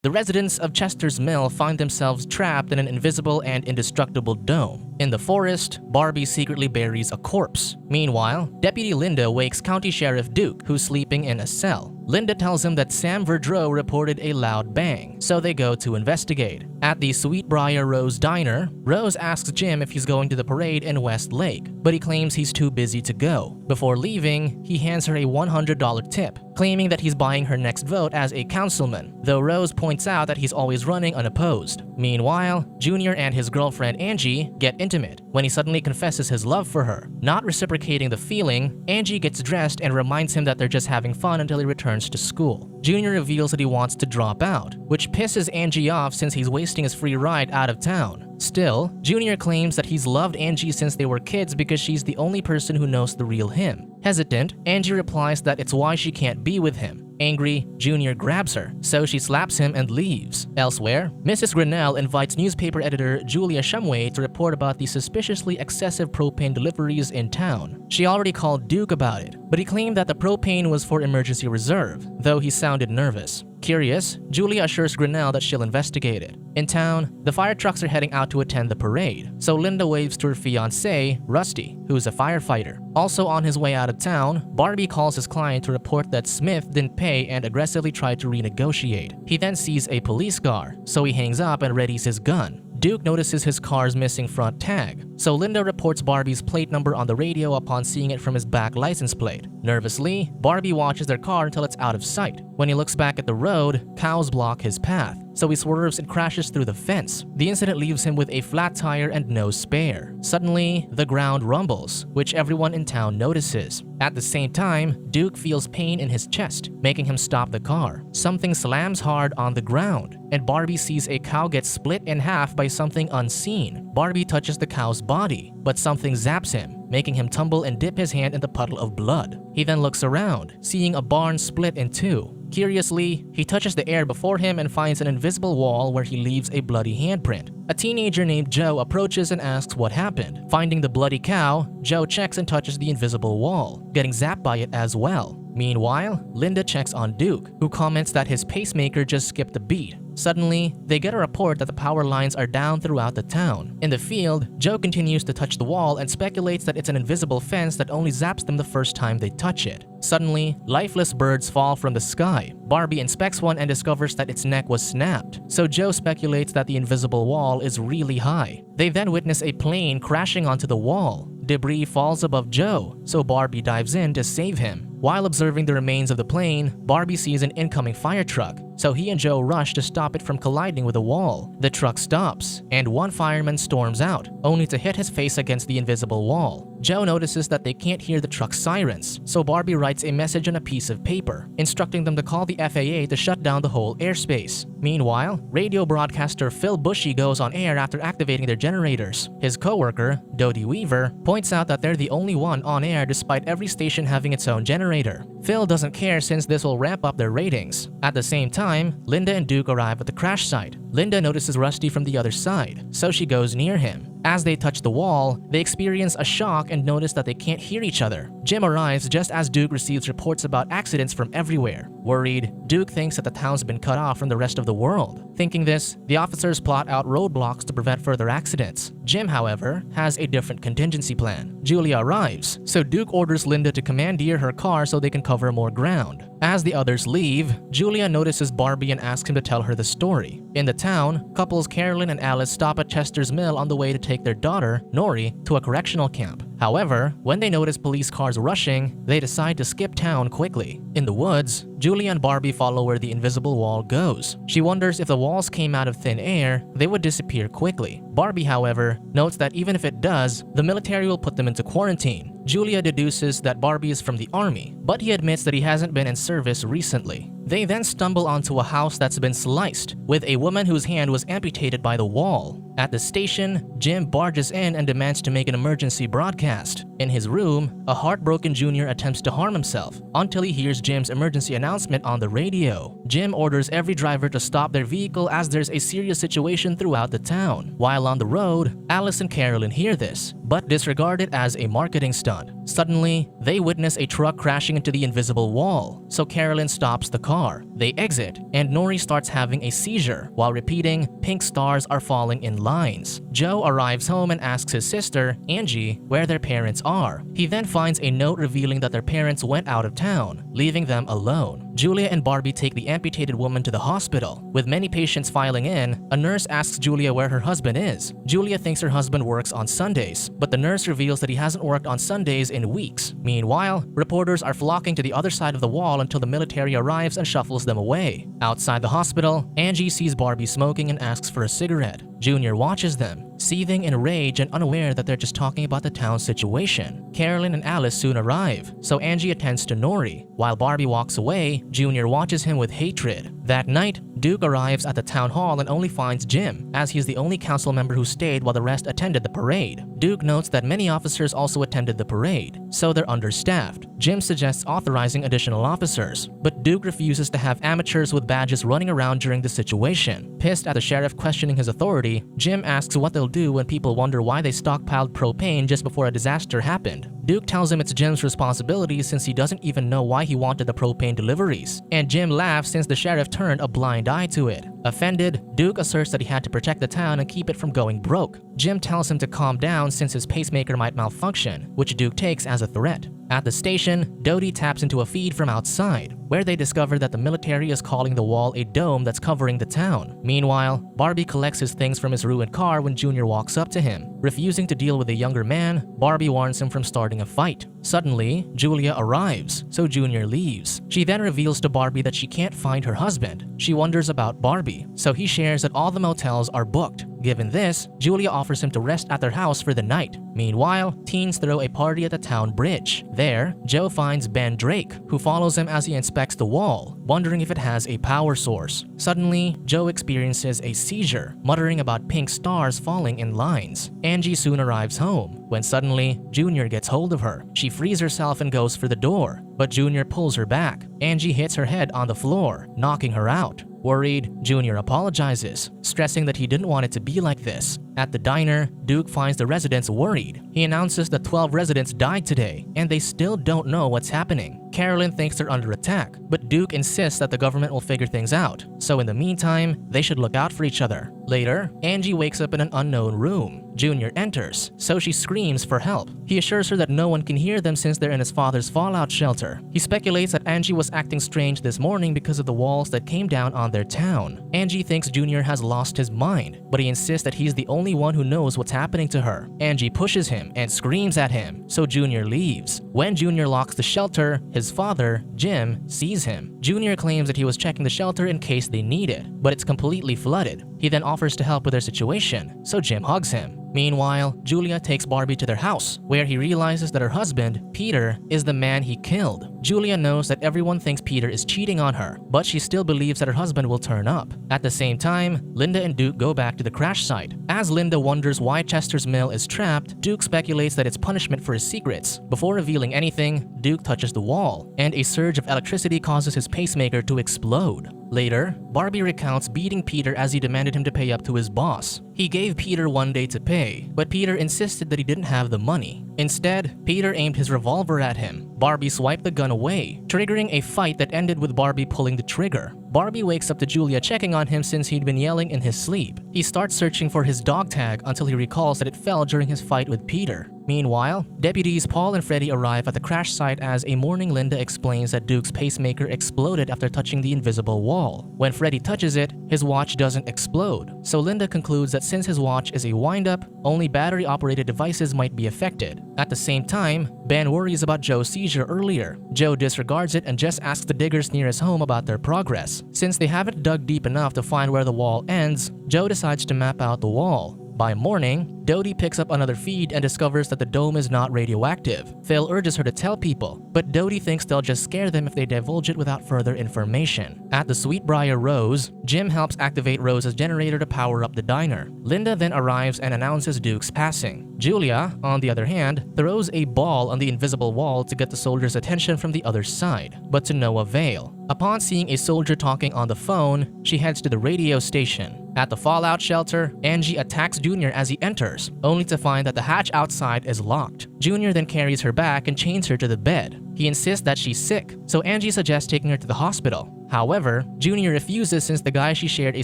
The residents of Chester's Mill find themselves trapped in an invisible and indestructible dome. In the forest, Barbie secretly buries a corpse. Meanwhile, Deputy Linda wakes County Sheriff Duke, who's sleeping in a cell. Linda tells him that Sam Verdreau reported a loud bang, so they go to investigate. At the Sweetbriar Rose Diner, Rose asks Jim if he's going to the parade in West Lake, but he claims he's too busy to go. Before leaving, he hands her a $100 tip, claiming that he's buying her next vote as a councilman, though Rose points out that he's always running unopposed. Meanwhile, Junior and his girlfriend Angie get intimate when he suddenly confesses his love for her. Not reciprocating the feeling, Angie gets dressed and reminds him that they're just having fun until he returns to school. Junior reveals that he wants to drop out, which pisses Angie off since he's wasting his free ride out of town. Still, Junior claims that he's loved Angie since they were kids because she's the only person who knows the real him. Hesitant, Angie replies that it's why she can't be with him. Angry, Junior grabs her, so she slaps him and leaves. Elsewhere, Mrs. Grinnell invites newspaper editor Julia Shumway to report about the suspiciously excessive propane deliveries in town. She already called Duke about it, but he claimed that the propane was for emergency reserve, though he sounded nervous. Curious, Julia assures Grinnell that she'll investigate it. In town, the fire trucks are heading out to attend the parade, so Linda waves to her fiancé, Rusty, who's a firefighter. Also on his way out of town, Barbie calls his client to report that Smith didn't pay and aggressively tried to renegotiate. He then sees a police car, so he hangs up and readies his gun. Duke notices his car's missing front tag, so Linda reports Barbie's plate number on the radio upon seeing it from his back license plate. Nervously, Barbie watches their car until it's out of sight. When he looks back at the road, cows block his path, so he swerves and crashes through the fence. The incident leaves him with a flat tire and no spare. Suddenly, the ground rumbles, which everyone in town notices. At the same time, Duke feels pain in his chest, making him stop the car. Something slams hard on the ground, and Barbie sees a cow get split in half by something unseen. Barbie touches the cow's body, but something zaps him, making him tumble and dip his hand in the puddle of blood. He then looks around, seeing a barn split in two. Curiously, he touches the air before him and finds an invisible wall where he leaves a bloody handprint. A teenager named Joe approaches and asks what happened. Finding the bloody cow, Joe checks and touches the invisible wall, getting zapped by it as well. Meanwhile, Linda checks on Duke, who comments that his pacemaker just skipped a beat. Suddenly, they get a report that the power lines are down throughout the town. In the field, Joe continues to touch the wall and speculates that it's an invisible fence that only zaps them the first time they touch it. Suddenly, lifeless birds fall from the sky. Barbie inspects one and discovers that its neck was snapped, so Joe speculates that the invisible wall is really high. They then witness a plane crashing onto the wall. Debris falls above Joe, so Barbie dives in to save him. While observing the remains of the plane, Barbie sees an incoming fire truck, so he and Joe rush to stop it from colliding with the wall. The truck stops, and one fireman storms out, only to hit his face against the invisible wall. Joe notices that they can't hear the truck's sirens, so Barbie writes a message on a piece of paper, instructing them to call the FAA to shut down the whole airspace. Meanwhile, radio broadcaster Phil Bushy goes on air after activating their generators. His co-worker, Dodie Weaver, points out that they're the only one on air despite every station having its own generator. Phil doesn't care since this will ramp up their ratings. At the same time, Linda and Duke arrive at the crash site. Linda notices Rusty from the other side, so she goes near him. As they touch the wall, they experience a shock and notice that they can't hear each other. Jim arrives just as Duke receives reports about accidents from everywhere. Worried, Duke thinks that the town's been cut off from the rest of the world. Thinking this, the officers plot out roadblocks to prevent further accidents. Jim, however, has a different contingency plan. Julia arrives, so Duke orders Linda to commandeer her car so they can cover more ground. As the others leave, Julia notices Barbie and asks him to tell her the story. In the town, couples Carolyn and Alice stop at Chester's Mill on the way to take their daughter, Nori, to a correctional camp. However, when they notice police cars rushing, they decide to skip town quickly. In the woods, Julia and Barbie follow where the invisible wall goes. She wonders if the walls came out of thin air, they would disappear quickly. Barbie, however, notes that even if it does, the military will put them into quarantine. Julia deduces that Barbie is from the army, but he admits that he hasn't been in service recently. They then stumble onto a house that's been sliced, with a woman whose hand was amputated by the wall. At the station, Jim barges in and demands to make an emergency broadcast. In his room, a heartbroken Junior attempts to harm himself until he hears Jim's emergency announcement on the radio. Jim orders every driver to stop their vehicle as there's a serious situation throughout the town. While on the road, Alice and Carolyn hear this, but disregard it as a marketing stunt. Suddenly, they witness a truck crashing into the invisible wall, so Carolyn stops the car. They exit, and Nori starts having a seizure while repeating, "Pink stars are falling in lines." Joe arrives home and asks his sister, Angie, where their parents are. He then finds a note revealing that their parents went out of town, leaving them alone. Julia and Barbie take the amputated woman to the hospital. With many patients filing in, a nurse asks Julia where her husband is. Julia thinks her husband works on Sundays, but the nurse reveals that he hasn't worked on Sundays in weeks. Meanwhile, reporters are flocking to the other side of the wall until the military arrives and shuffles them away. Outside the hospital, Angie sees Barbie smoking and asks for a cigarette. Junior watches them, seething in rage and unaware that they're just talking about the town's situation. Carolyn and Alice soon arrive, so Angie attends to Nori. While Barbie walks away, Junior watches him with hatred. That night, Duke arrives at the town hall and only finds Jim, as he's the only council member who stayed while the rest attended the parade. Duke notes that many officers also attended the parade, so they're understaffed. Jim suggests authorizing additional officers, but Duke refuses to have amateurs with badges running around during the situation. Pissed at the sheriff questioning his authority, Jim asks what they'll do when people wonder why they stockpiled propane just before a disaster happened. Duke tells him it's Jim's responsibility since he doesn't even know why he wanted the propane deliveries, and Jim laughs since the sheriff turned a blind eye to it. Offended, Duke asserts that he had to protect the town and keep it from going broke. Jim tells him to calm down since his pacemaker might malfunction, which Duke takes as a threat. At the station, Dodie taps into a feed from outside, where they discover that the military is calling the wall a dome that's covering the town. Meanwhile, Barbie collects his things from his ruined car when Junior walks up to him. Refusing to deal with the younger man, Barbie warns him from starting a fight. Suddenly, Julia arrives, so Junior leaves. She then reveals to Barbie that she can't find her husband. She wonders about Barbie, so he shares that all the motels are booked. Given this, Julia offers him to rest at their house for the night. Meanwhile, teens throw a party at the town bridge. There, Joe finds Ben Drake, who follows him as he inspects the wall, wondering if it has a power source. Suddenly, Joe experiences a seizure, muttering about pink stars falling in lines. Angie soon arrives home, when suddenly, Junior gets hold of her. She frees herself and goes for the door, but Junior pulls her back. Angie hits her head on the floor, knocking her out. Worried, Junior apologizes, stressing that he didn't want it to be like this. At the diner, Duke finds the residents worried. He announces that 12 residents died today, and they still don't know what's happening. Carolyn thinks they're under attack, but Duke insists that the government will figure things out, so in the meantime, they should look out for each other. Later, Angie wakes up in an unknown room. Junior enters, so she screams for help. He assures her that no one can hear them since they're in his father's fallout shelter. He speculates that Angie was acting strange this morning because of the walls that came down on their town. Angie thinks Junior has lost his mind, but he insists that he's the only one who knows what's happening to her. Angie pushes him and screams at him, so Junior leaves. When Junior locks the shelter, his father, Jim, sees him. Junior claims that he was checking the shelter in case they need it, but it's completely flooded. He then offers to help with their situation, so Jim hugs him. Meanwhile, Julia takes Barbie to their house, where he realizes that her husband, Peter, is the man he killed. Julia knows that everyone thinks Peter is cheating on her, but she still believes that her husband will turn up. At the same time, Linda and Duke go back to the crash site. As Linda wonders why Chester's mill is trapped, Duke speculates that it's punishment for his secrets. Before revealing anything, Duke touches the wall, and a surge of electricity causes his pacemaker to explode. Later, Barbie recounts beating Peter as he demanded him to pay up to his boss. He gave Peter 1 day to pay, but Peter insisted that he didn't have the money. Instead, Peter aimed his revolver at him. Barbie swiped the gun away, triggering a fight that ended with Barbie pulling the trigger. Barbie wakes up to Julia checking on him since he'd been yelling in his sleep. He starts searching for his dog tag until he recalls that it fell during his fight with Peter. Meanwhile, deputies Paul and Freddie arrive at the crash site as a mourning Linda explains that Duke's pacemaker exploded after touching the invisible wall. When Freddie touches it, his watch doesn't explode, so Linda concludes that since his watch is a wind-up, only battery-operated devices might be affected. At the same time, Ben worries about Joe's seizure earlier. Joe disregards it and just asks the diggers near his home about their progress. Since they haven't dug deep enough to find where the wall ends, Joe decides to map out the wall. By morning, Dodie picks up another feed and discovers that the dome is not radioactive. Phil urges her to tell people, but Dodie thinks they'll just scare them if they divulge it without further information. At the Sweetbriar Rose, Jim helps activate Rose's generator to power up the diner. Linda then arrives and announces Duke's passing. Julia, on the other hand, throws a ball on the invisible wall to get the soldiers' attention from the other side, but to no avail. Upon seeing a soldier talking on the phone, she heads to the radio station. At the fallout shelter, Angie attacks Junior as he enters, only to find that the hatch outside is locked. Junior then carries her back and chains her to the bed. He insists that she's sick, so Angie suggests taking her to the hospital. However, Junior refuses since the guy she shared a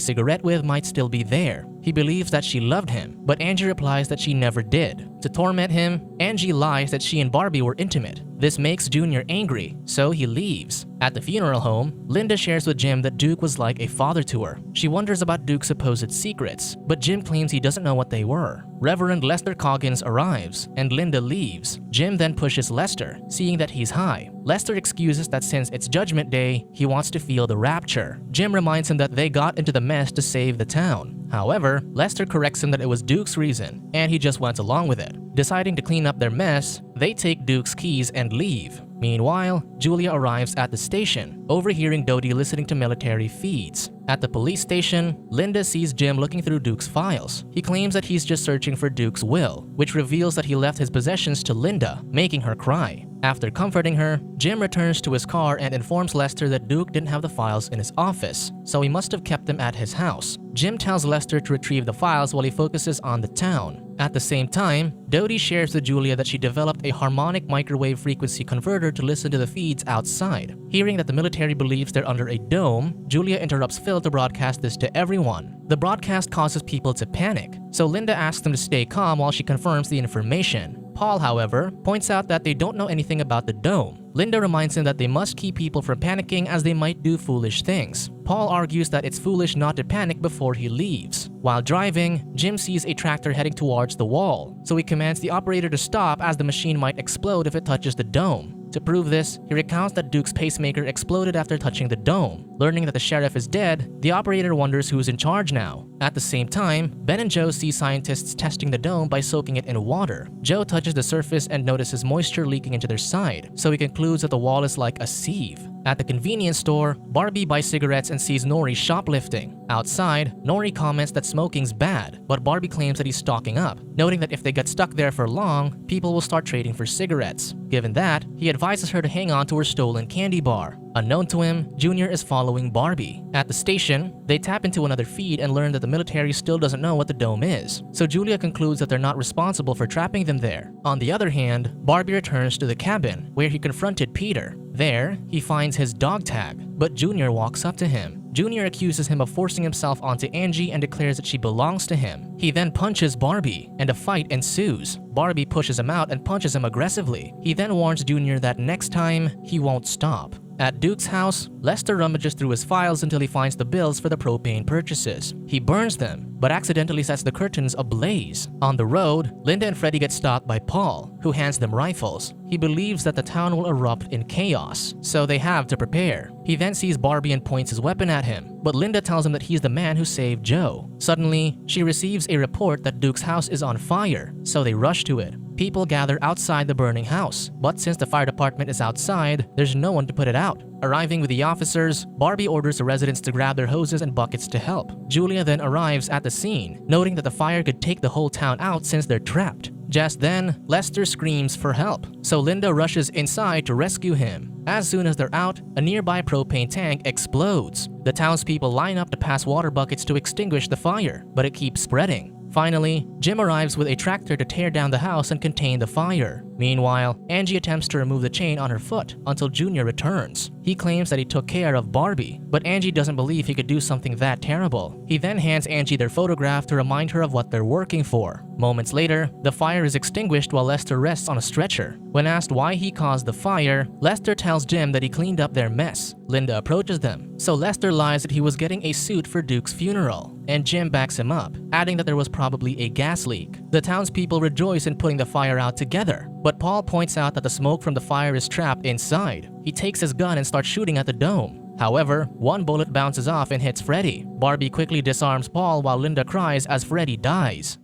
cigarette with might still be there. He believes that she loved him, but Angie replies that she never did. To torment him, Angie lies that she and Barbie were intimate. This makes Junior angry, so he leaves. At the funeral home, Linda shares with Jim that Duke was like a father to her. She wonders about Duke's supposed secrets, but Jim claims he doesn't know what they were. Reverend Lester Coggins arrives, and Linda leaves. Jim then pushes Lester, seeing that he's high. Lester excuses that since it's Judgment Day, he wants to feel the rapture. Jim reminds him that they got into the mess to save the town. However, Lester corrects him that it was Duke's reason, and he just went along with it. Deciding to clean up their mess, they take Duke's keys and leave. Meanwhile, Julia arrives at the station, overhearing Dodie listening to military feeds. At the police station, Linda sees Jim looking through Duke's files. He claims that he's just searching for Duke's will, which reveals that he left his possessions to Linda, making her cry. After comforting her, Jim returns to his car and informs Lester that Duke didn't have the files in his office, so he must have kept them at his house. Jim tells Lester to retrieve the files while he focuses on the town. At the same time, Dodie shares with Julia that she developed a harmonic microwave frequency converter to listen to the feeds outside. Hearing that the military believes they're under a dome, Julia interrupts Phil to broadcast this to everyone. The broadcast causes people to panic, so Linda asks them to stay calm while she confirms the information. Paul, however, points out that they don't know anything about the dome. Linda reminds him that they must keep people from panicking as they might do foolish things. Paul argues that it's foolish not to panic before he leaves. While driving, Jim sees a tractor heading towards the wall, so he commands the operator to stop as the machine might explode if it touches the dome. To prove this, he recounts that Duke's pacemaker exploded after touching the dome. Learning that the sheriff is dead, the operator wonders who's in charge now. At the same time, Ben and Joe see scientists testing the dome by soaking it in water. Joe touches the surface and notices moisture leaking into their side, so he concludes that the wall is like a sieve. At the convenience store, Barbie buys cigarettes and sees Nori shoplifting. Outside, Nori comments that smoking's bad, but Barbie claims that he's stocking up, noting that if they get stuck there for long, people will start trading for cigarettes. Given that, he advises her to hang on to her stolen candy bar. Unknown to him, Junior is following Barbie. At the station, they tap into another feed and learn that the military still doesn't know what the dome is, so Julia concludes that they're not responsible for trapping them there. On the other hand, Barbie returns to the cabin, where he confronted Peter. There, he finds his dog tag, but Junior walks up to him. Junior accuses him of forcing himself onto Angie and declares that she belongs to him. He then punches Barbie, and a fight ensues. Barbie pushes him out and punches him aggressively. He then warns Junior that next time, he won't stop. At Duke's house, Lester rummages through his files until he finds the bills for the propane purchases. He burns them, but accidentally sets the curtains ablaze. On the road, Linda and Freddie get stopped by Paul, who hands them rifles. He believes that the town will erupt in chaos, so they have to prepare. He then sees Barbie and points his weapon at him, but Linda tells him that he's the man who saved Joe. Suddenly, she receives a report that Duke's house is on fire, so they rush to it. People gather outside the burning house, but since the fire department is outside, there's no one to put it out. Arriving with the officers, Barbie orders the residents to grab their hoses and buckets to help. Julia then arrives at the scene, noting that the fire could take the whole town out since they're trapped. Just then, Lester screams for help, so Linda rushes inside to rescue him. As soon as they're out, a nearby propane tank explodes. The townspeople line up to pass water buckets to extinguish the fire, but it keeps spreading. Finally, Jim arrives with a tractor to tear down the house and contain the fire. Meanwhile, Angie attempts to remove the chain on her foot until Junior returns. He claims that he took care of Barbie, but Angie doesn't believe he could do something that terrible. He then hands Angie their photograph to remind her of what they're working for. Moments later, the fire is extinguished while Lester rests on a stretcher. When asked why he caused the fire, Lester tells Jim that he cleaned up their mess. Linda approaches them, so Lester lies that he was getting a suit for Duke's funeral, and Jim backs him up, adding that there was probably a gas leak. The townspeople rejoice in putting the fire out together, but Paul points out that the smoke from the fire is trapped inside. He takes his gun and starts shooting at the dome. However, one bullet bounces off and hits Freddie. Barbie quickly disarms Paul while Linda cries as Freddie dies.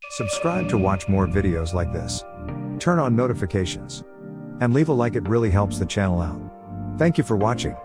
Subscribe to watch more videos like this. Turn on notifications. And leave a like, it really helps the channel out. Thank you for watching.